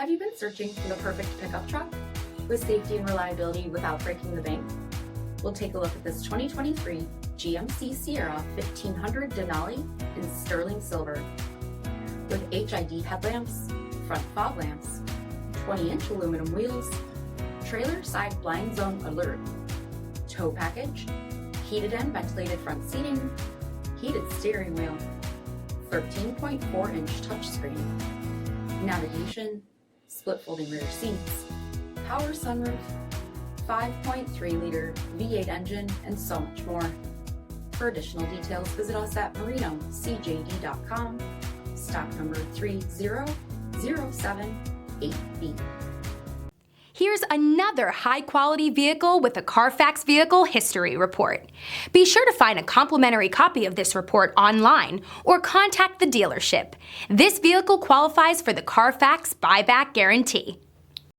Have you been searching for the perfect pickup truck with safety and reliability without breaking the bank? We'll take a look at this 2023 GMC Sierra 1500 Denali in sterling silver. With HID headlamps, front fog lamps, 20-inch aluminum wheels, trailer side blind zone alert, tow package, heated and ventilated front seating, heated steering wheel, 13.4-inch touchscreen, navigation, split folding rear seats, power sunroof, 5.3-liter V8 engine, and so much more. For additional details, visit us at MarinoCJD.com, stock number 30078B. Here's another high-quality vehicle with a CARFAX Vehicle History Report. Be sure to find a complimentary copy of this report online or contact the dealership. This vehicle qualifies for the CARFAX Buyback Guarantee.